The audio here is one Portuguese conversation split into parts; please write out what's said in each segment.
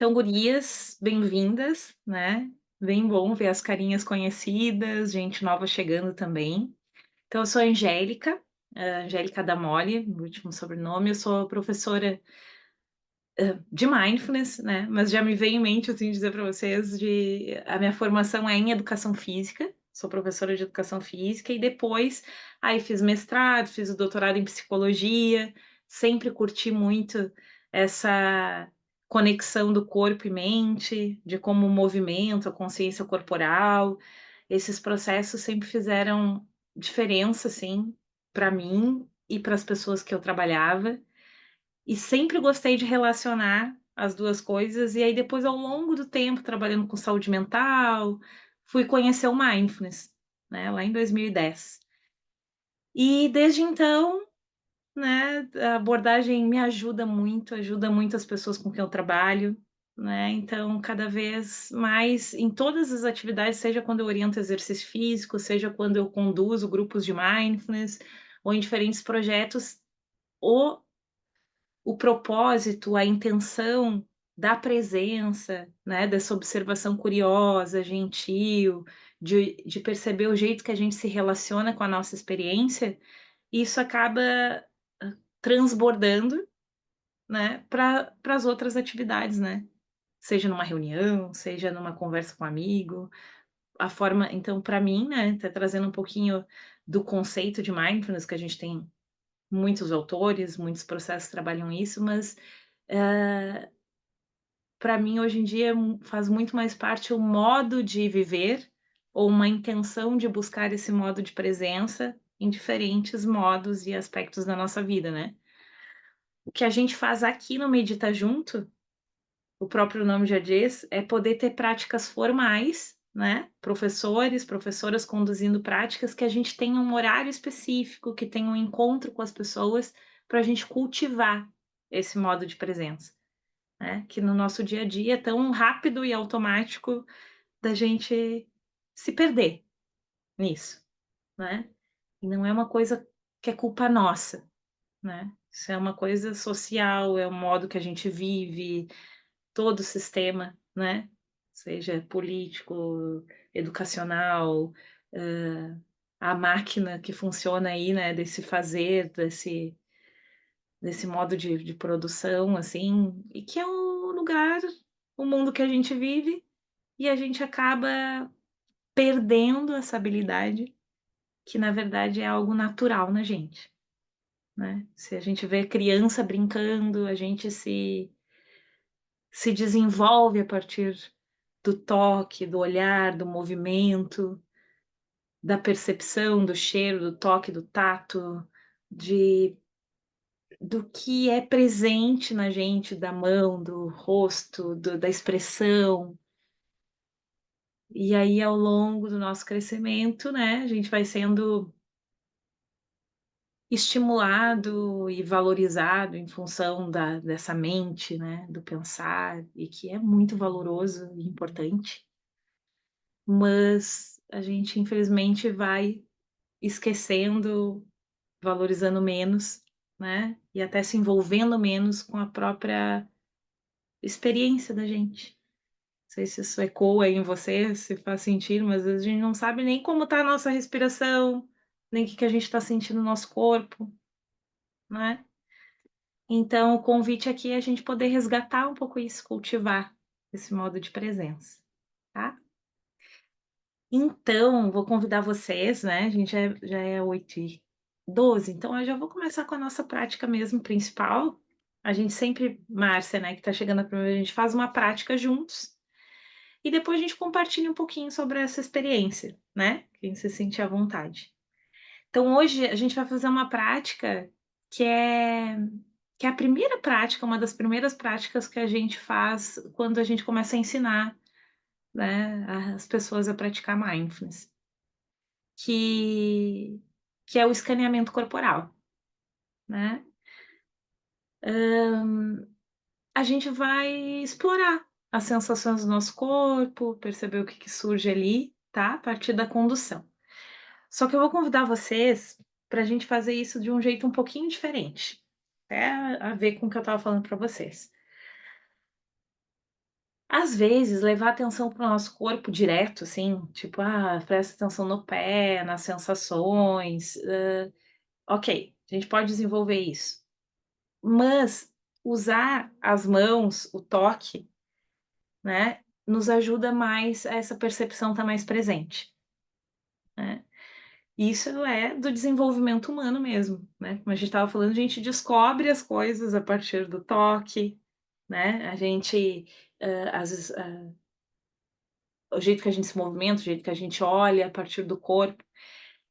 Então, gurias, bem-vindas, né? Bem bom ver as carinhas conhecidas, gente nova chegando também. Então, eu sou a Angélica, Angélica Damoli, meu último sobrenome. Eu sou professora de mindfulness, né? Mas já me veio em mente, assim, dizer para vocês de a minha formação é em educação física. Sou professora de educação física e depois aí fiz mestrado, fiz o doutorado em psicologia. Sempre curti muito essa conexão do corpo e mente, de como o movimento, a consciência corporal, esses processos sempre fizeram diferença, assim, para mim e para as pessoas que eu trabalhava. E sempre gostei de relacionar as 2 coisas, e aí depois ao longo do tempo trabalhando com saúde mental, fui conhecer o mindfulness, né, lá em 2010. E desde então, né, a abordagem me ajuda muito as pessoas com quem eu trabalho, né, então cada vez mais em todas as atividades, seja quando eu oriento exercício físico, seja quando eu conduzo grupos de mindfulness, ou em diferentes projetos, o o propósito, a intenção da presença, né, dessa observação curiosa, gentil, de perceber o jeito que a gente se relaciona com a nossa experiência, isso acaba transbordando, né, para as outras atividades, né. Seja numa reunião, seja numa conversa com um amigo, a forma então para mim, né, tá trazendo um pouquinho do conceito de mindfulness, que a gente tem muitos autores, muitos processos trabalham isso, mas, para mim, hoje em dia, faz muito mais parte o modo de viver, ou uma intenção de buscar esse modo de presença em diferentes modos e aspectos da nossa vida, né. O que a gente faz aqui no Medita Junto, o próprio nome já diz, é poder ter práticas formais, né, professores, professoras conduzindo práticas que a gente tenha um horário específico, que tenha um encontro com as pessoas, para a gente cultivar esse modo de presença. Né, que no nosso dia a dia é tão rápido e automático da gente se perder nisso, né. E não é uma coisa que é culpa nossa, né. Isso é uma coisa social, é o modo que a gente vive, todo o sistema, né, seja político, educacional, a máquina que funciona aí, né, desse fazer, desse modo de produção, assim, e que é o lugar, o mundo que a gente vive, e a gente acaba perdendo essa habilidade, que na verdade é algo natural na gente, né. Se a gente vê criança brincando, a gente se desenvolve a partir do toque, do olhar, do movimento, da percepção, do cheiro, do toque, do tato, de do que é presente na gente, da mão, do rosto, da expressão. E aí, ao longo do nosso crescimento, né, a gente vai sendo estimulado e valorizado em função dessa mente, né, do pensar, e que é muito valoroso e importante, mas a gente infelizmente vai esquecendo, valorizando menos, né, e até se envolvendo menos com a própria experiência da gente. Não sei se isso ecoa aí em você, se faz sentido, mas às vezes a gente não sabe nem como está a nossa respiração, nem o que que a gente está sentindo no nosso corpo, né. Então o convite aqui é a gente poder resgatar um pouco isso, cultivar esse modo de presença, tá. Então, vou convidar vocês, né, a gente já é 8h12, então eu já vou começar com a nossa prática mesmo principal. A gente sempre, Márcia, né, que está chegando a primeira, a gente faz uma prática juntos. E depois a gente compartilha um pouquinho sobre essa experiência, né, quem se sentir à vontade. Então hoje a gente vai fazer uma prática que é que é a primeira prática, uma das primeiras práticas que a gente faz quando a gente começa a ensinar, né, as pessoas a praticar mindfulness, que que é o escaneamento corporal, né. A gente vai explorar as sensações do nosso corpo, perceber o que que surge ali, tá, a partir da condução. Só que eu vou convidar vocês para a gente fazer isso de um jeito um pouquinho diferente, até a ver com o que eu estava falando para vocês. Às vezes, levar atenção para o nosso corpo direto, assim, tipo: "Ah, presta atenção no pé, nas sensações", ok, a gente pode desenvolver isso. Mas usar as mãos, o toque, né, nos ajuda mais a essa percepção estar mais presente, né. Isso é do desenvolvimento humano mesmo, né, como a gente estava falando, a gente descobre as coisas a partir do toque, né, a gente, às vezes, o jeito que a gente se movimenta, o jeito que a gente olha a partir do corpo.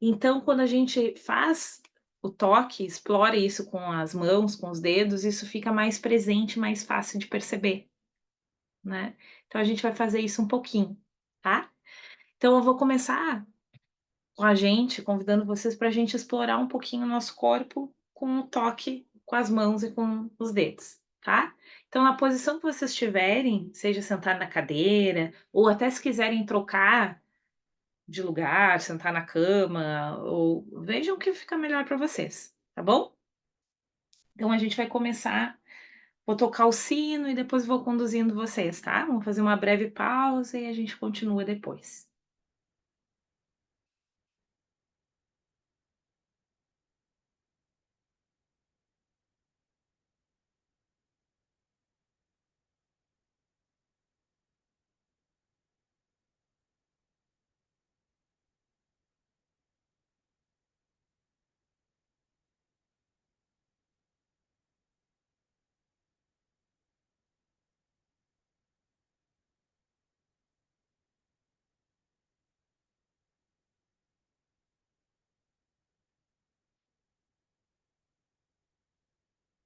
Então, quando a gente faz o toque, explora isso com as mãos, com os dedos, isso fica mais presente, mais fácil de perceber, né. Então a gente vai fazer isso um pouquinho, tá. Então eu vou começar com a gente, convidando vocês para a gente explorar um pouquinho o nosso corpo com o toque com as mãos e com os dedos, tá. Então na posição que vocês estiverem, seja sentar na cadeira ou até se quiserem trocar de lugar, sentar na cama ou vejam o que fica melhor para vocês, tá bom? Então a gente vai começar, vou tocar o sino e depois vou conduzindo vocês, tá? Vamos fazer uma breve pausa e a gente continua depois.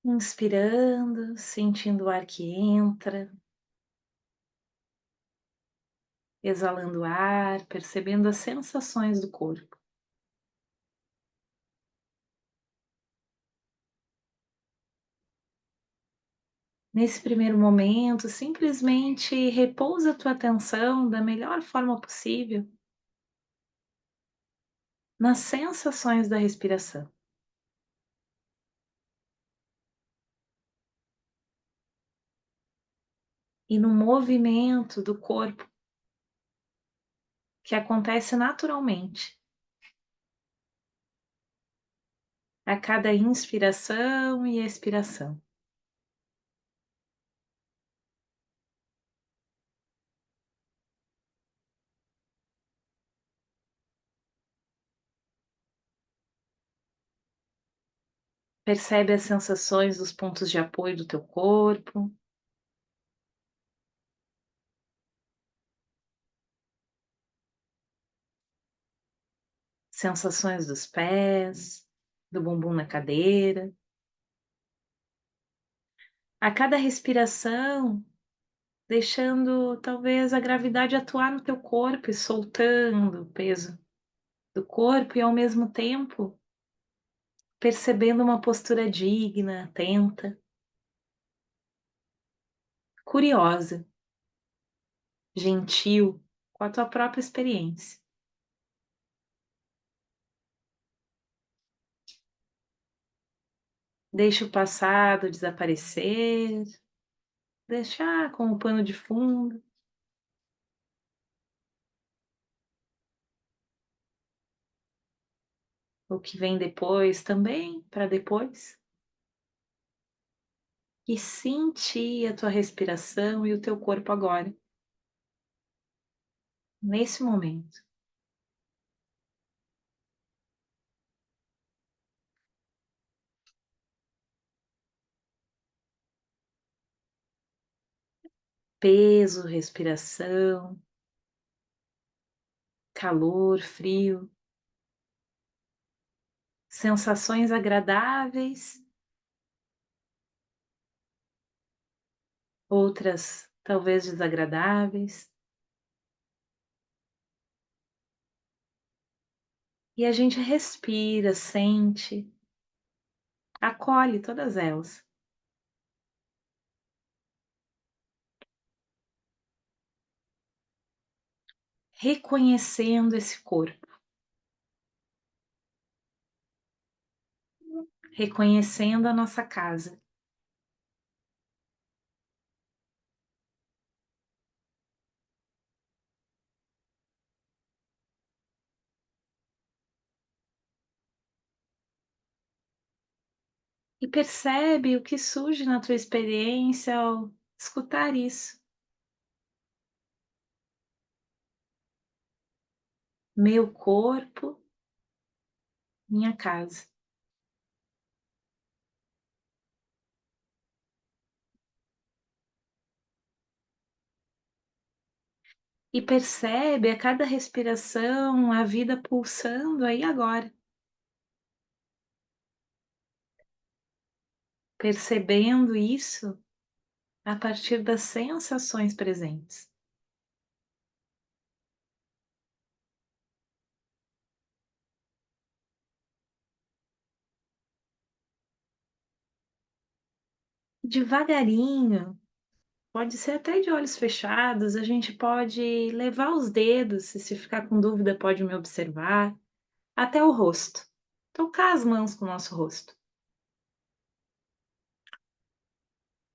Inspirando, sentindo o ar que entra, exalando o ar, percebendo as sensações do corpo. Nesse primeiro momento, simplesmente repousa a tua atenção da melhor forma possível nas sensações da respiração e no movimento do corpo que acontece naturalmente a cada inspiração e expiração. Percebe as sensações dos pontos de apoio do teu corpo, sensações dos pés, do bumbum na cadeira. A cada respiração, deixando talvez a gravidade atuar no teu corpo e soltando o peso do corpo e ao mesmo tempo percebendo uma postura digna, atenta, curiosa, gentil com a tua própria experiência. Deixa o passado desaparecer, deixar como pano de fundo, o que vem depois também, para depois, e sentir a tua respiração e o teu corpo agora, nesse momento. Peso, respiração, calor, frio, sensações agradáveis, outras talvez desagradáveis, e a gente respira, sente, acolhe todas elas, reconhecendo esse corpo, reconhecendo a nossa casa. E percebe o que surge na tua experiência ao escutar isso. Meu corpo, minha casa. E percebe a cada respiração a vida pulsando aí agora, percebendo isso a partir das sensações presentes. Devagarinho, pode ser até de olhos fechados, a gente pode levar os dedos, se ficar com dúvida pode me observar, até o rosto. Tocar as mãos com o nosso rosto.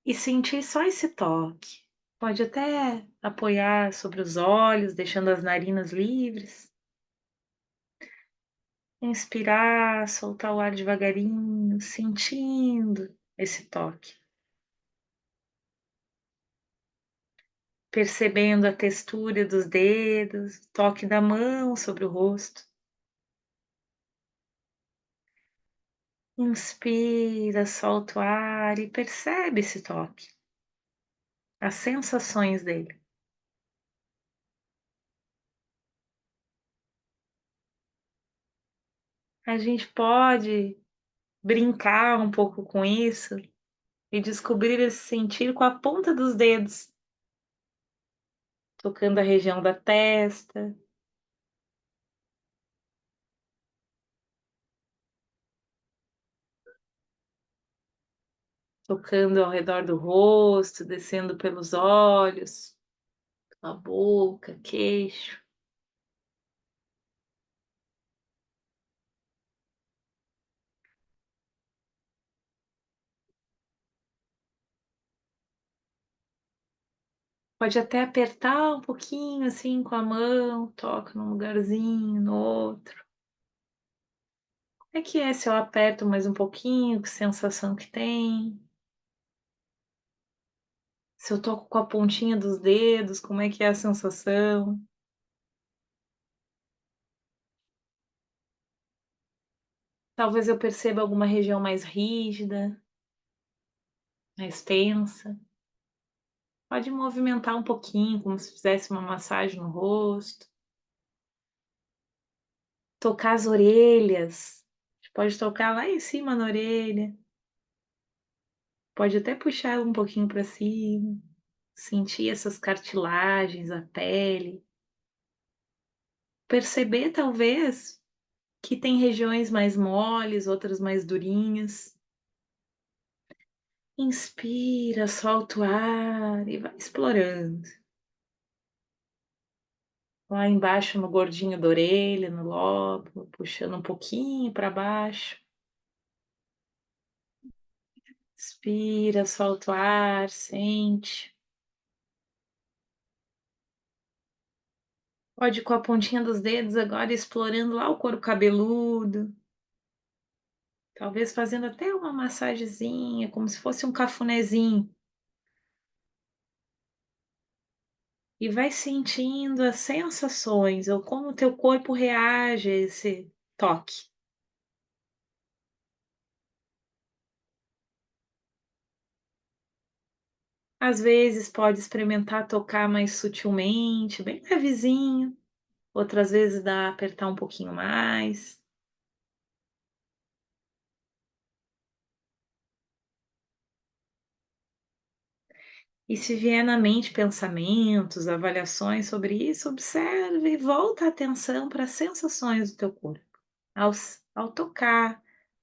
E sentir só esse toque. Pode até apoiar sobre os olhos, deixando as narinas livres. Inspirar, soltar o ar devagarinho, sentindo esse toque. Percebendo a textura dos dedos, toque da mão sobre o rosto. Inspira, solta o ar e percebe esse toque, as sensações dele. A gente pode brincar um pouco com isso e descobrir esse sentir com a ponta dos dedos, tocando a região da testa, tocando ao redor do rosto, descendo pelos olhos, pela boca, queixo. Pode até apertar um pouquinho assim com a mão, toca num lugarzinho, no outro. Como é que é se eu aperto mais um pouquinho, que sensação que tem? Se eu toco com a pontinha dos dedos, como é que é a sensação? Talvez eu perceba alguma região mais rígida, mais tensa. Pode movimentar um pouquinho, como se fizesse uma massagem no rosto. Tocar as orelhas. Pode tocar lá em cima na orelha. Pode até puxar ela um pouquinho para cima. Sentir essas cartilagens, a pele. Perceber, talvez, que tem regiões mais moles, outras mais durinhas. Inspira, solta o ar e vai explorando. Lá embaixo no gordinho da orelha, no lobo, puxando um pouquinho para baixo. Inspira, solta o ar, sente. Pode ir com a pontinha dos dedos agora explorando lá o couro cabeludo, talvez fazendo até uma massagenzinha, como se fosse um cafunézinho. E vai sentindo as sensações ou como o teu corpo reage a esse toque. Às vezes pode experimentar tocar mais sutilmente, bem levezinho, outras vezes dá apertar um pouquinho mais. E se vier na mente pensamentos, avaliações sobre isso, observe e volta a atenção para as sensações do teu corpo, ao tocar,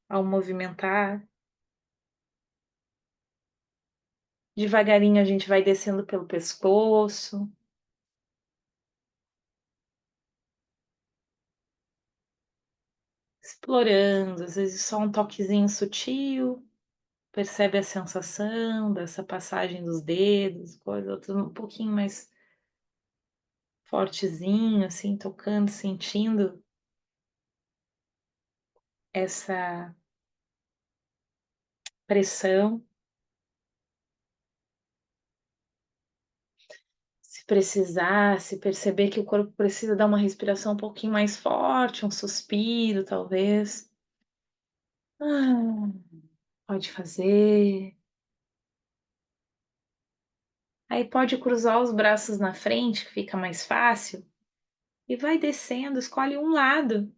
ao movimentar. Devagarinho a gente vai descendo pelo pescoço, explorando, às vezes só um toquezinho sutil, percebe a sensação dessa passagem dos dedos, coisa, outro um pouquinho mais fortezinho, assim, tocando, sentindo essa pressão. Se precisar, se perceber que o corpo precisa dar uma respiração um pouquinho mais forte, um suspiro, talvez. Ah, pode fazer. Aí pode cruzar os braços na frente, que fica mais fácil, e vai descendo, escolhe um lado,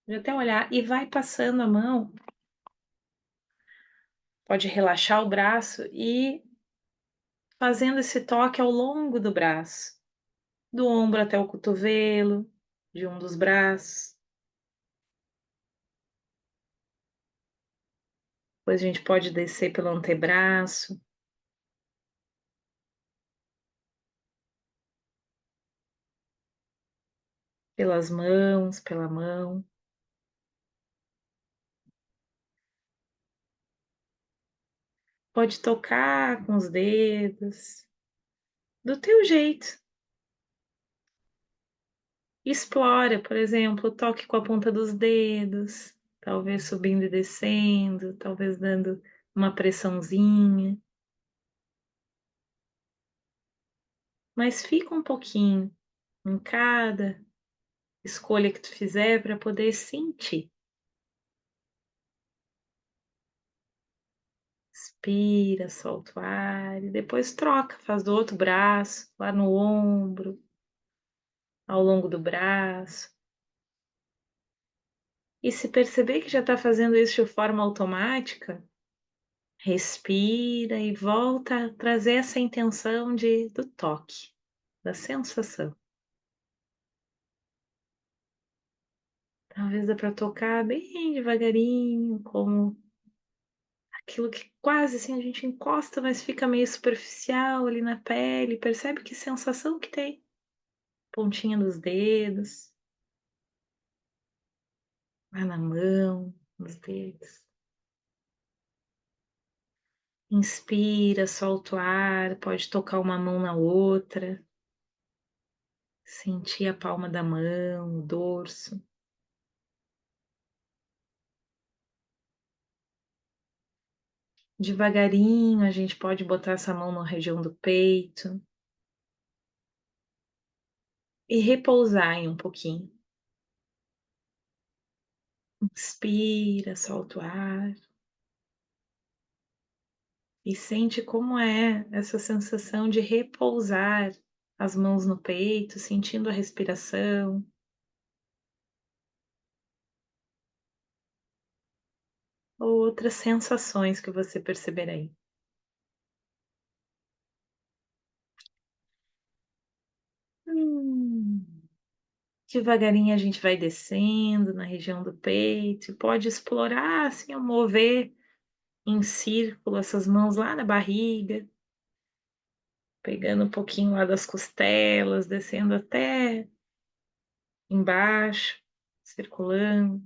de até olhar, e vai passando a mão. Pode relaxar o braço e fazendo esse toque ao longo do braço, do ombro até o cotovelo, de um dos braços. Depois a gente pode descer pelo antebraço, pelas mãos, pela mão. Pode tocar com os dedos, do teu jeito. Explora, por exemplo, toque com a ponta dos dedos, talvez subindo e descendo, talvez dando uma pressãozinha. Mas fica um pouquinho em cada escolha que tu fizer para poder sentir. Inspira, solta o ar e depois troca, faz do outro braço, lá no ombro, ao longo do braço. E se perceber que já está fazendo isso de forma automática, respira e volta a trazer essa intenção do toque, da sensação. Talvez dá para tocar bem devagarinho, como aquilo que quase assim a gente encosta, mas fica meio superficial ali na pele. Percebe que sensação que tem? Pontinha dos dedos, lá na mão, nos dedos. Inspira, solta o ar, pode tocar uma mão na outra, sentir a palma da mão, o dorso. Devagarinho, a gente pode botar essa mão na região do peito e repousar em um pouquinho. Inspira, solta o ar e sente como é essa sensação de repousar as mãos no peito, sentindo a respiração. Ou outras sensações que você perceber aí. Hum. Devagarinho a gente vai descendo na região do peito e pode explorar, assim, ao mover em círculo essas mãos lá na barriga, pegando um pouquinho lá das costelas, descendo até embaixo, circulando.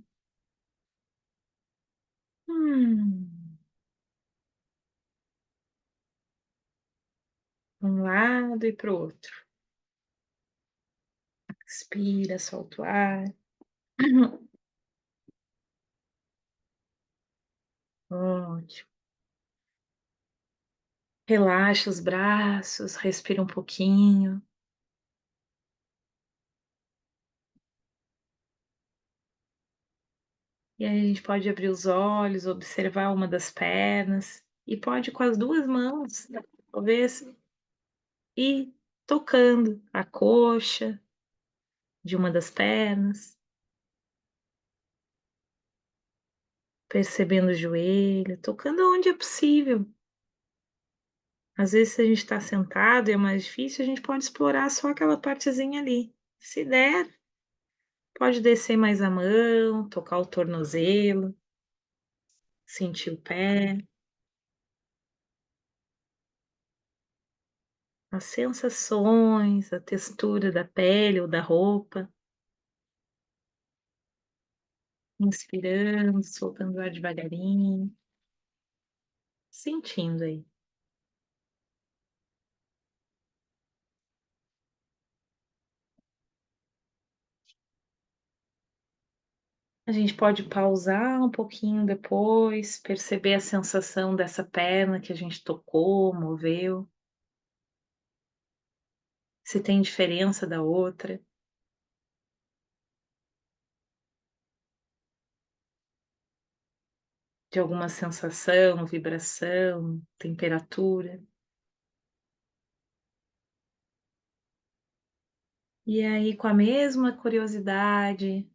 Hum. Um lado e para o outro. Expira, solta o ar. Ótimo. Relaxa os braços, respira um pouquinho. E aí a gente pode abrir os olhos, observar uma das pernas e pode com as 2 mãos, talvez, ir tocando a coxa de uma das pernas, percebendo o joelho, tocando onde é possível. Às vezes, se a gente está sentado e é mais difícil, a gente pode explorar só aquela partezinha ali. Se der, pode descer mais a mão, tocar o tornozelo, sentir o pé, as sensações, a textura da pele ou da roupa. Inspirando, soltando o ar devagarinho, sentindo aí. A gente pode pausar um pouquinho depois, perceber a sensação dessa perna que a gente tocou, moveu, se tem diferença da outra, de alguma sensação, vibração, temperatura. E aí, com a mesma curiosidade,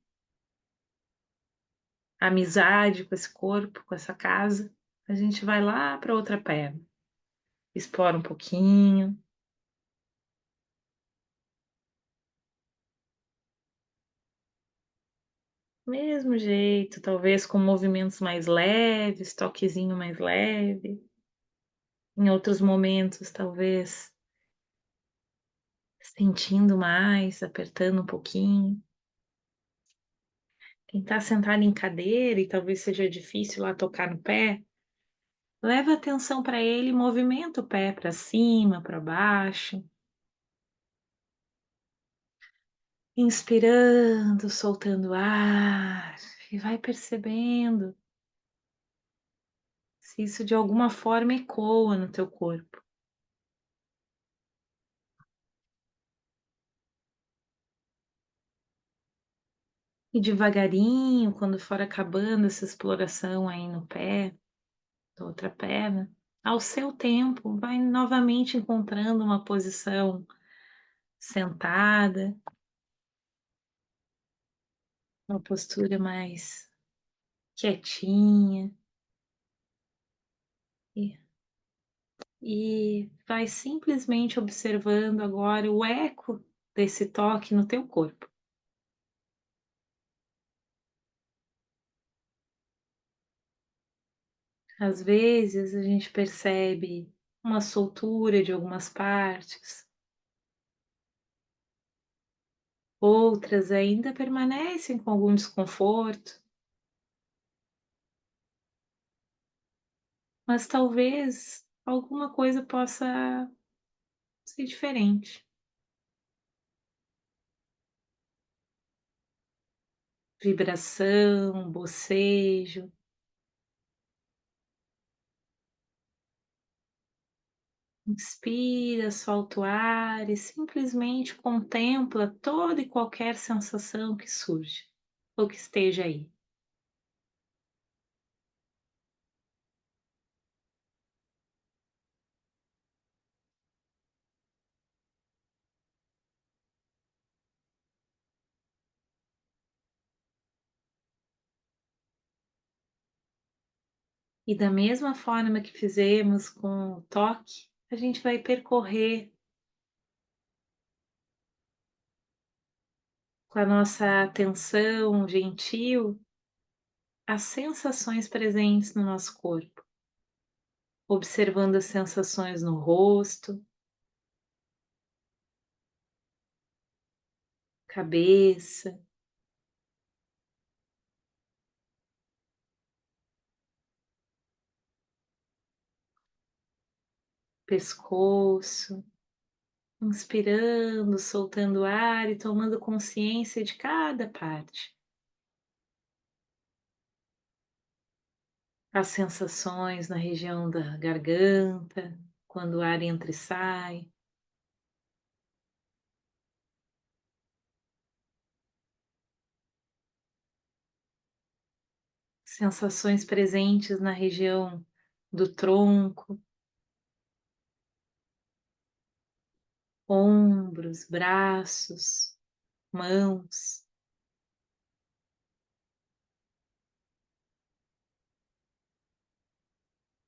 amizade com esse corpo, com essa casa, a gente vai lá para outra perna, explora um pouquinho, mesmo jeito, talvez com movimentos mais leves, toquezinho mais leve. Em outros momentos, talvez sentindo mais, apertando um pouquinho. Quem está sentado em cadeira e talvez seja difícil lá tocar no pé, leva atenção para ele e movimenta o pé para cima, para baixo. Inspirando, soltando ar, e vai percebendo se isso de alguma forma ecoa no teu corpo. E devagarinho, quando for acabando essa exploração aí no pé, da outra perna, ao seu tempo, vai novamente encontrando uma posição sentada, uma postura mais quietinha e, e vai simplesmente observando agora o eco desse toque no teu corpo. Às vezes a gente percebe uma soltura de algumas partes, outras ainda permanecem com algum desconforto, mas talvez alguma coisa possa ser diferente. Vibração, bocejo. Inspira, solta o ar e simplesmente contempla toda e qualquer sensação que surge ou que esteja aí. E da mesma forma que fizemos com o toque, a gente vai percorrer com a nossa atenção gentil as sensações presentes no nosso corpo, observando as sensações no rosto, cabeça, pescoço. Inspirando, soltando ar e tomando consciência de cada parte. As sensações na região da garganta, quando o ar entra e sai. Sensações presentes na região do tronco, ombros, braços, mãos.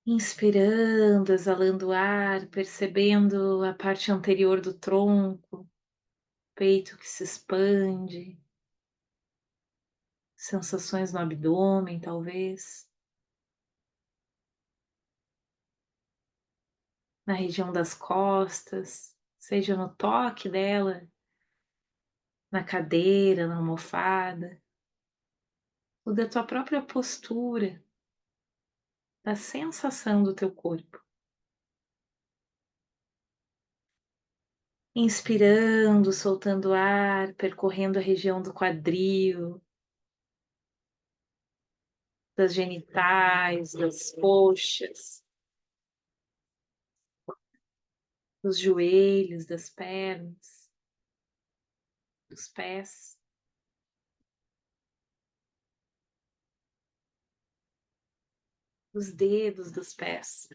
Inspirando, exalando ar, percebendo a parte anterior do tronco, peito que se expande, sensações no abdômen, talvez, na região das costas, seja no toque dela, na cadeira, na almofada, ou da tua própria postura, da sensação do teu corpo. Inspirando, soltando ar, percorrendo a região do quadril, das genitais, das coxas, dos joelhos, das pernas, dos pés, dos dedos dos pés.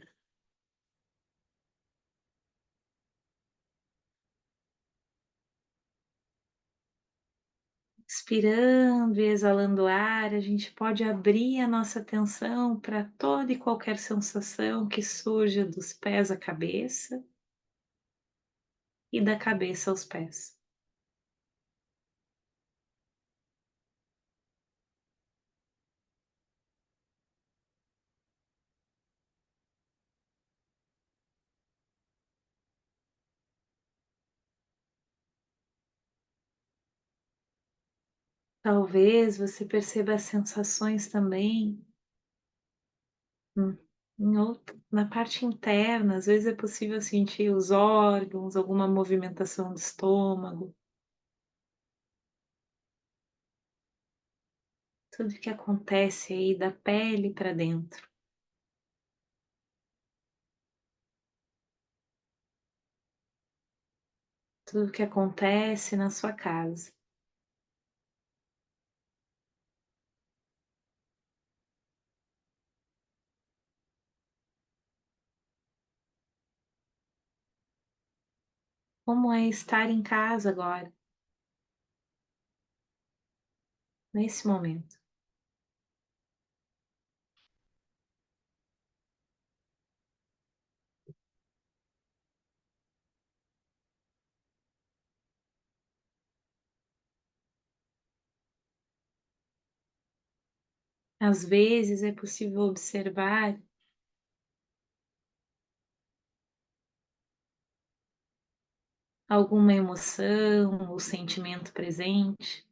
Inspirando e exalando ar, a gente pode abrir a nossa atenção para toda e qualquer sensação que surja dos pés à cabeça e da cabeça aos pés. Talvez você perceba as sensações também hum, na parte interna, às vezes é possível sentir os órgãos, alguma movimentação do estômago, tudo que acontece aí da pele para dentro, tudo que acontece na sua casa. Como é estar em casa agora, nesse momento? Às vezes é possível observar alguma emoção ou sentimento presente,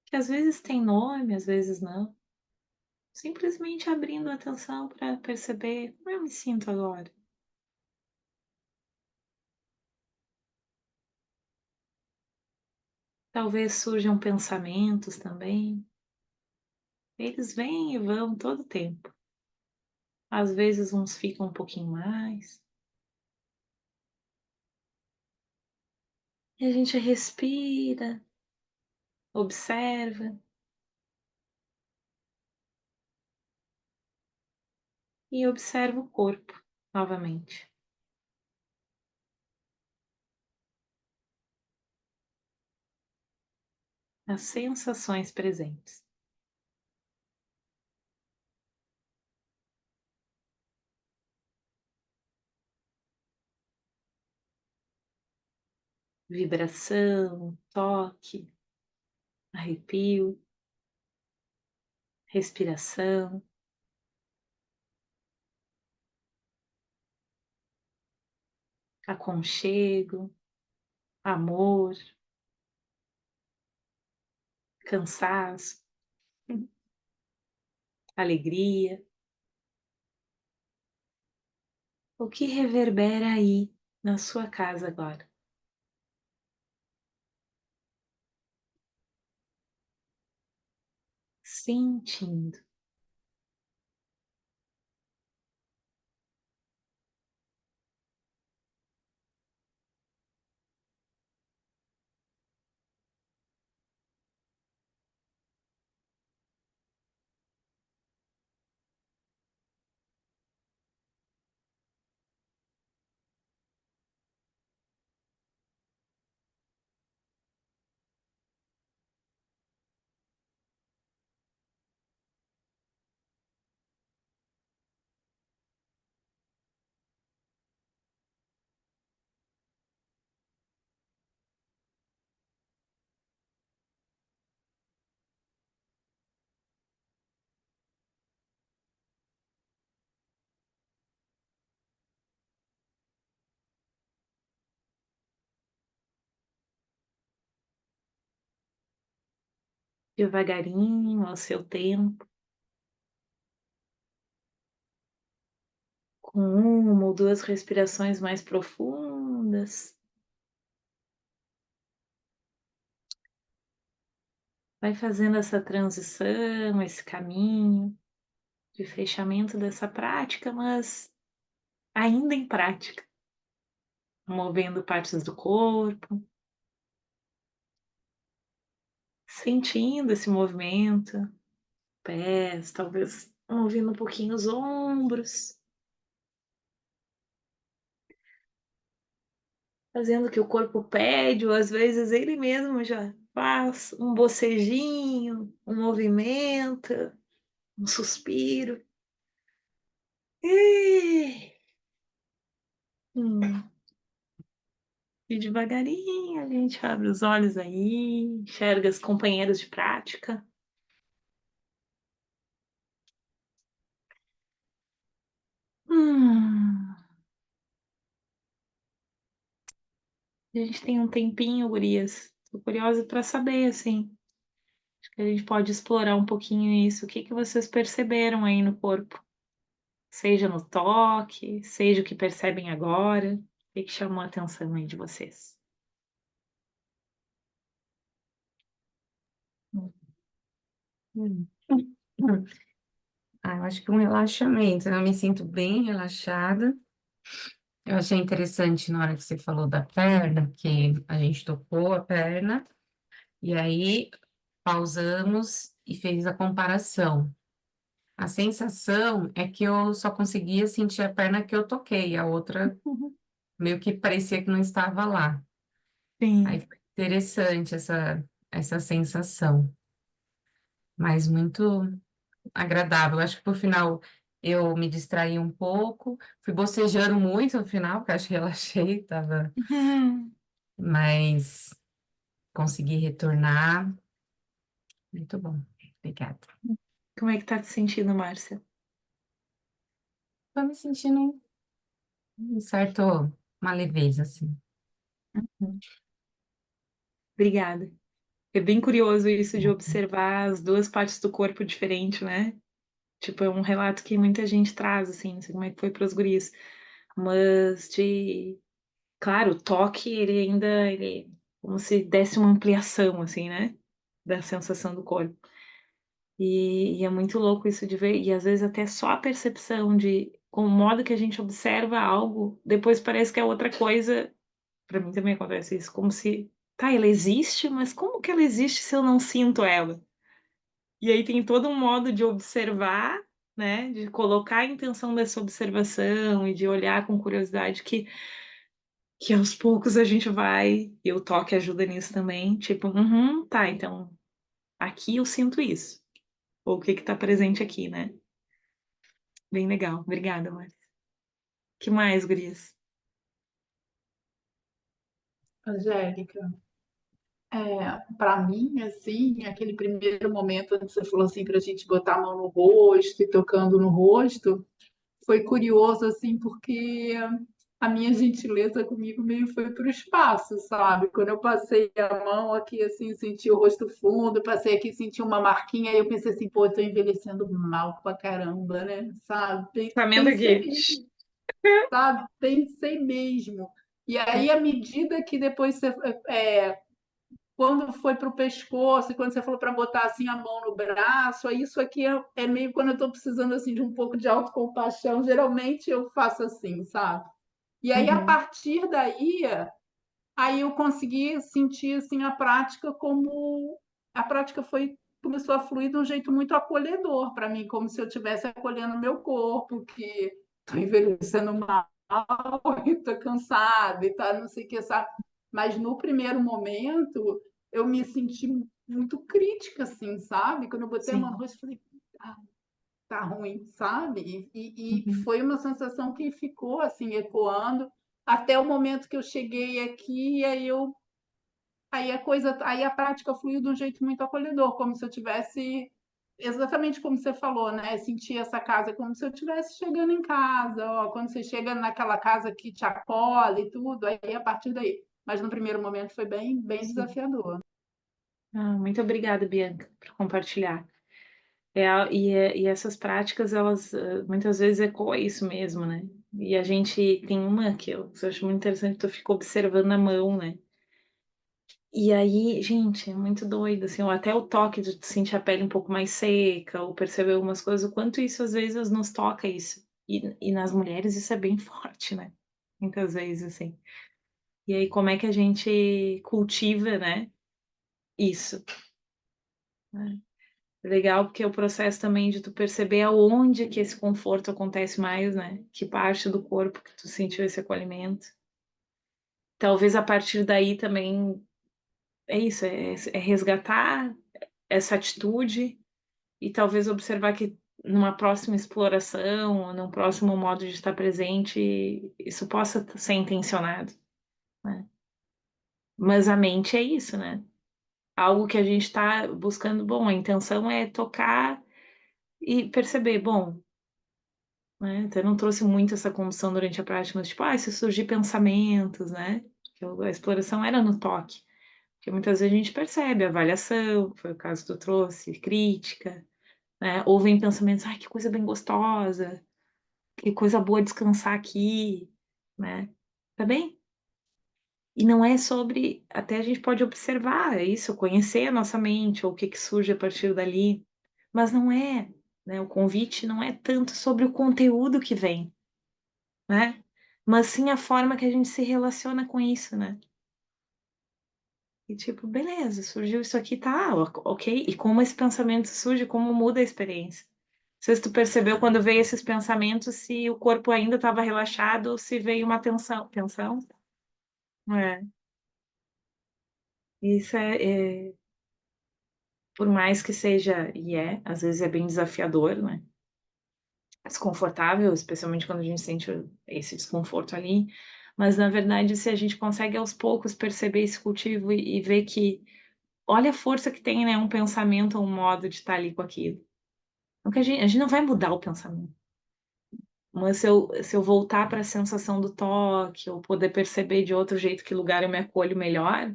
que às vezes tem nome, às vezes não. Simplesmente abrindo a atenção para perceber como eu me sinto agora. Talvez surjam pensamentos também. Eles vêm e vão todo tempo. Às vezes uns ficam um pouquinho mais. E a gente respira, observa e observa o corpo novamente. As sensações presentes. Vibração, toque, arrepio, respiração, aconchego, amor, cansaço, alegria. O que reverbera aí na sua casa agora? Sentindo. Devagarinho, ao seu tempo, com uma ou 2 respirações mais profundas. Vai fazendo essa transição, esse caminho de fechamento dessa prática, mas ainda em prática, movendo partes do corpo, sentindo esse movimento, pés, talvez movendo um pouquinho os ombros, fazendo o que o corpo pede, ou às vezes ele mesmo já faz um bocejinho, um movimento, um suspiro. E, hum, e devagarinho a gente abre os olhos aí, enxerga os companheiros de prática. Hum, a gente tem um tempinho, gurias. Tô curiosa para saber, assim, acho que a gente pode explorar um pouquinho isso. O que que vocês perceberam aí no corpo? Seja no toque, seja o que percebem agora. O que que chamou a atenção aí de vocês? Hum. Hum. Eu acho que um relaxamento, né? Eu me sinto bem relaxada. Eu achei interessante na hora que você falou da perna, que a gente tocou a perna, e aí pausamos e fez a comparação. A sensação é que eu só conseguia sentir a perna que eu toquei, a outra Uhum. meio que parecia que não estava lá. Aí Sim. foi interessante essa sensação, mas muito agradável. Acho que por final eu me distraí um pouco, fui bocejando muito no final, porque acho que relaxei, tava, Uhum. mas consegui retornar. Muito bom. Obrigada. Como é que tá te sentindo, Márcia? Tô me sentindo um certo, uma leveza, assim. Uhum. Obrigada. É bem curioso isso de observar as 2 partes do corpo diferente, né. Tipo, é um relato que muita gente traz, assim, não sei como é que foi para as gurias, mas de claro, o toque ele como se desse uma ampliação, assim, né, da sensação do corpo. E é muito louco isso de ver e às vezes até só a percepção de com o modo que a gente observa algo, depois parece que é outra coisa. Para mim também acontece isso, como se: "Tá, ela existe, mas como que ela existe se eu não sinto ela?". E aí tem todo um modo de observar, né, de colocar a intenção dessa observação e de olhar com curiosidade que aos poucos a gente vai e o toque ajuda nisso também, tipo: "Uhum, tá, então aqui eu sinto isso", ou o que que tá presente aqui, né. Bem legal, obrigada, Mari. Que mais, gurias? Angélica, para mim, assim, aquele primeiro momento onde você falou assim para a gente botar a mão no rosto e tocando no rosto, foi curioso assim porque a minha gentileza comigo meio foi para o espaço, sabe? Quando eu passei a mão aqui assim, senti o rosto fundo, passei aqui, senti uma marquinha, aí eu pensei assim, pô, eu tô envelhecendo mal pra caramba, né? Sabe? Pensamento Pensei aqui. mesmo, sabe? Pensei mesmo. E aí, à medida que depois você quando foi para o pescoço, e quando você falou para botar assim a mão no braço, aí isso aqui é meio quando eu estou precisando assim de um pouco de autocompaixão, geralmente eu faço assim, sabe? E aí a Uhum, partir daí, aí eu consegui sentir assim a prática foi começou a fluir de um jeito muito acolhedor para mim, como se eu estivesse acolhendo meu corpo, que estou envelhecendo mal, e estou cansada e tá, não sei o que, sabe? Mas no primeiro momento eu me senti muito crítica, assim, sabe? Quando eu botei a mão no sim. rosto, eu falei, ah, tá ruim, sabe? E Uhum, foi uma sensação que ficou assim ecoando até o momento que eu cheguei aqui e aí a prática fluiu de um jeito muito acolhedor, como se eu tivesse exatamente como você falou, né? Sentir essa casa como se eu estivesse chegando em casa, ó, quando você chega naquela casa que te acolhe e tudo, aí a partir daí. Mas no primeiro momento foi bem sim. desafiador. Ah, muito obrigada, Bianca, por compartilhar. E essas práticas, elas muitas vezes ecoam isso mesmo, né? E a gente tem uma que eu acho muito interessante, tu fica observando a mão, né? E aí, gente, é muito doido, assim, ou até o toque de tu sentir a pele um pouco mais seca, ou perceber algumas coisas, o quanto isso às vezes nos toca isso. E nas mulheres isso é bem forte, né? Muitas vezes, assim. E aí, como é que a gente cultiva, né? Isso, né? Legal, porque é o processo também de tu perceber aonde que esse conforto acontece mais, né? Que parte do corpo que tu sentiu esse acolhimento. Talvez a partir daí também é isso, é resgatar essa atitude e talvez observar que numa próxima exploração, ou num próximo modo de estar presente, isso possa ser intencionado, né? Mas a mente é isso, né? Algo que a gente está buscando, bom, a intenção é tocar e perceber, bom, né? Então eu não trouxe muito essa condução durante a prática, mas tipo, se surgir pensamentos, né? Que a exploração era no toque, porque muitas vezes a gente percebe avaliação, foi o caso que tu trouxe, crítica, né? Ou vem pensamentos, ai, que coisa bem gostosa, que coisa boa descansar aqui, né? Tá bem? E não é sobre, até a gente pode observar isso, conhecer a nossa mente, ou o que que surge a partir dali, mas não é, né? O convite não é tanto sobre o conteúdo que vem, né? Mas sim a forma que a gente se relaciona com isso, né? E tipo, beleza, surgiu isso aqui, tá, ok. E como esse pensamento surge, como muda a experiência? Não sei se tu percebeu quando veio esses pensamentos, se o corpo ainda estava relaxado ou se veio uma tensão. Tensão? É. Isso por mais que seja, às vezes é bem desafiador, né? Desconfortável, especialmente quando a gente sente esse desconforto ali. Mas, na verdade, se a gente consegue aos poucos perceber esse cultivo e ver que, olha a força que tem, né? Um pensamento ou um modo de estar ali com aquilo. Porque a gente não vai mudar o pensamento. Mas se eu voltar para a sensação do toque, ou poder perceber de outro jeito que lugar eu me acolho melhor,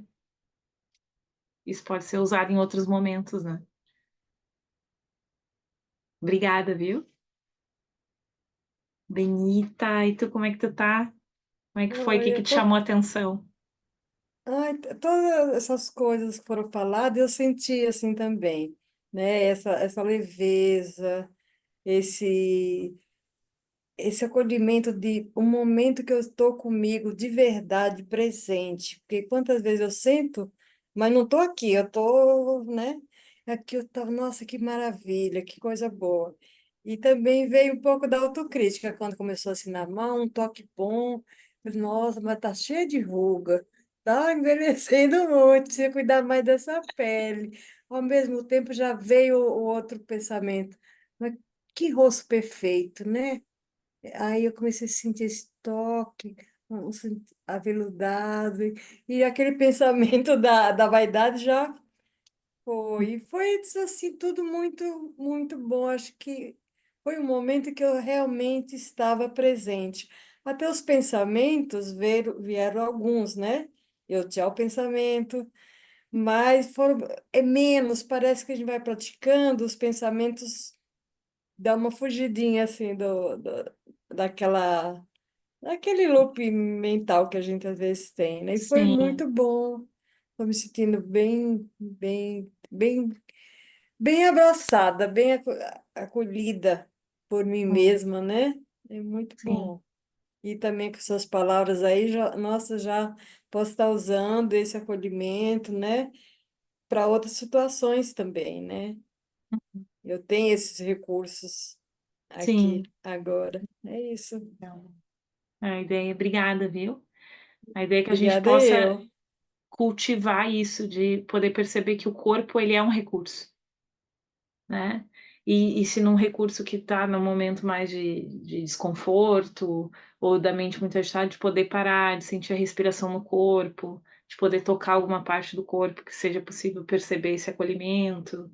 isso pode ser usado em outros momentos, né? Obrigada, viu? Benita, e tu, como é que tu tá? Como é que foi? O que Ai, que te chamou a atenção? todas essas coisas que foram faladas, eu senti assim também, né? Essa leveza, esse esse acolhimento de um momento que eu estou comigo de verdade presente, porque quantas vezes eu sento, mas não estou aqui, eu estou, né? Aqui eu estava, nossa, que maravilha, que coisa boa. E também veio um pouco da autocrítica quando começou assim na mão, um toque bom. Eu, nossa, mas tá cheia de ruga, tá envelhecendo muito, precisa cuidar mais dessa pele. Ao mesmo tempo já veio o outro pensamento, mas que rosto perfeito, né? Aí eu comecei a sentir esse toque, aveludado, e aquele pensamento da vaidade já foi. E foi assim, tudo muito, muito bom. Acho que foi um momento que eu realmente estava presente. Até os pensamentos vieram alguns, né? Eu tinha o pensamento, mas foram, é menos, parece que a gente vai praticando, os pensamentos dá uma fugidinha assim daquela daquele loop mental que a gente às vezes tem, né? E foi Sim, muito bom. Estou me sentindo bem abraçada, acolhida por mim sim, mesma, né? É muito sim, bom. E também com suas palavras aí, já, nossa, já posso estar usando esse acolhimento, né? Para outras situações também, né? Eu tenho esses recursos sim. aqui agora. É isso. Então, a ideia, obrigada, viu? A ideia é que a gente Obrigada possa eu. cultivar isso, de poder perceber que o corpo, ele é um recurso, né? E se num recurso que está no momento mais de desconforto, ou da mente muito agitada, de poder parar, de sentir a respiração no corpo, de poder tocar alguma parte do corpo, que seja possível perceber esse acolhimento.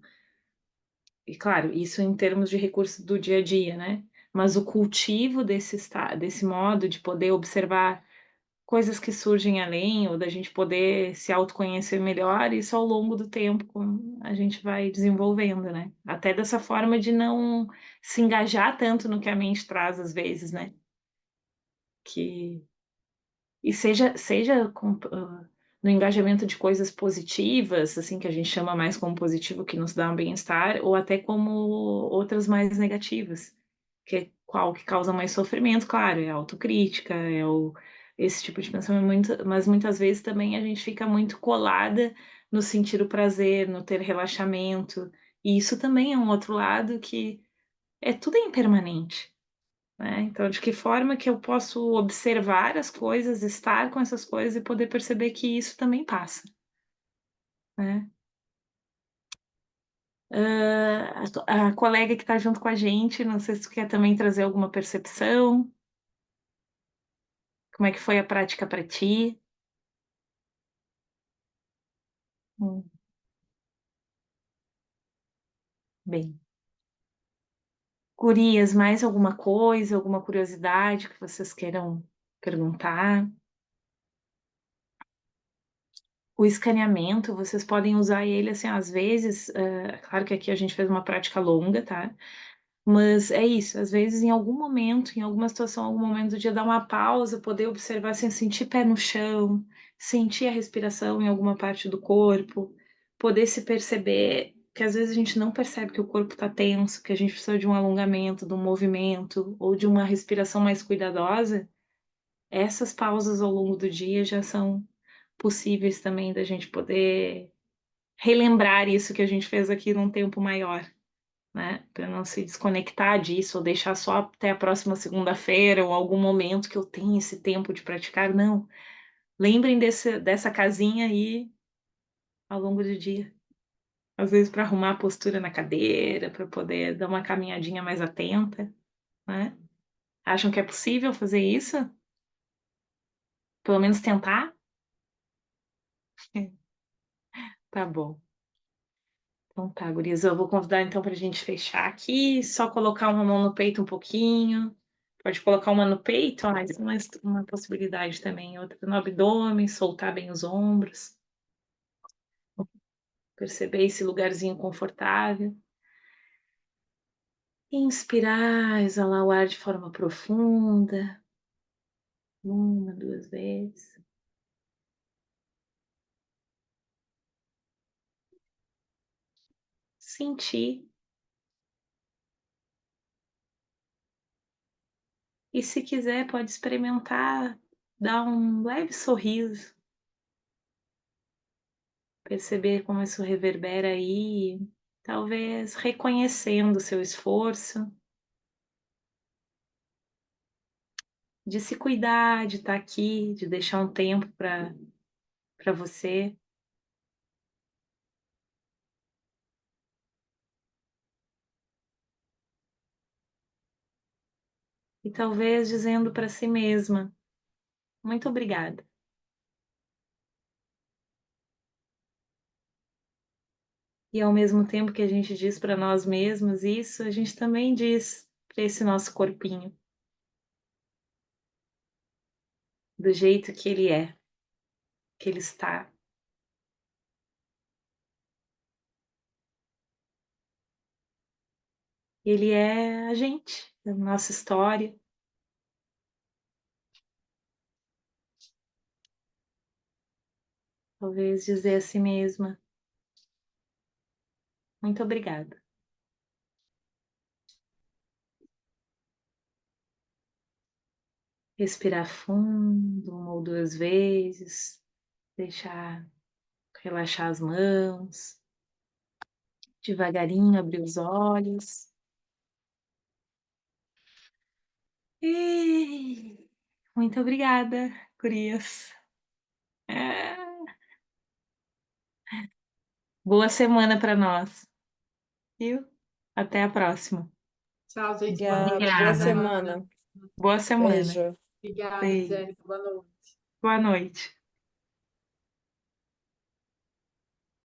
E claro, isso em termos de recurso do dia a dia, né? Mas o cultivo desse modo de poder observar coisas que surgem além, ou da gente poder se autoconhecer melhor, isso ao longo do tempo a gente vai desenvolvendo, né? Até dessa forma de não se engajar tanto no que a mente traz às vezes, né? Que e seja no engajamento de coisas positivas, assim, que a gente chama mais como positivo, que nos dá um bem-estar, ou até como outras mais negativas, que é qual que causa mais sofrimento, claro, é a autocrítica, esse tipo de pensamento, mas muitas vezes também a gente fica muito colada no sentir o prazer, no ter relaxamento, e isso também é um outro lado que tudo é impermanente, né? Então, de que forma que eu posso observar as coisas, estar com essas coisas e poder perceber que isso também passa, né? A colega que está junto com a gente, não sei se tu quer também trazer alguma percepção. Como é que foi a prática para ti? Hum, bem. Gurias, mais alguma coisa, alguma curiosidade que vocês queiram perguntar? O escaneamento, vocês podem usar ele assim, às vezes, claro que aqui a gente fez uma prática longa, tá? Mas é isso, às vezes em algum momento, em alguma situação, algum momento do dia, dar uma pausa, poder observar, assim, sentir pé no chão, sentir a respiração em alguma parte do corpo, poder se perceber, que às vezes a gente não percebe que o corpo está tenso, que a gente precisa de um alongamento, de um movimento ou de uma respiração mais cuidadosa. Essas pausas ao longo do dia já são possíveis também da gente poder relembrar isso que a gente fez aqui num tempo maior, né? Para não se desconectar disso ou deixar só até a próxima segunda-feira ou algum momento que eu tenha esse tempo de praticar. Não. Lembrem dessa casinha aí ao longo do dia. Às vezes para arrumar a postura na cadeira, para poder dar uma caminhadinha mais atenta, né? Acham que é possível fazer isso? Pelo menos tentar? Tá bom. Então tá, gurias, eu vou convidar então para a gente fechar aqui, só colocar uma mão no peito um pouquinho. Pode colocar uma no peito, isso é uma possibilidade também. Outra no abdômen, soltar bem os ombros. Perceber esse lugarzinho confortável. Inspirar, exalar o ar de forma profunda. Uma, duas vezes. Sentir. E se quiser, pode experimentar dar um leve sorriso. Perceber como isso reverbera aí, talvez reconhecendo o seu esforço de se cuidar, de estar aqui, de deixar um tempo para você. E talvez dizendo para si mesma: muito obrigada. E ao mesmo tempo que a gente diz para nós mesmos isso, a gente também diz para esse nosso corpinho, do jeito que ele é, que ele está. Ele é a gente, a nossa história. Talvez dizer a si mesma: muito obrigada. Respirar fundo, uma ou duas vezes, deixar relaxar as mãos, devagarinho abrir os olhos. E muito obrigada, gurias. É. Boa semana para nós, viu? Até a próxima. Tchau, gente. Boa Obrigada, boa Obrigada. semana. semana. Boa semana. Beijo. Obrigada, Beijo. Angélica. Boa noite. Boa noite.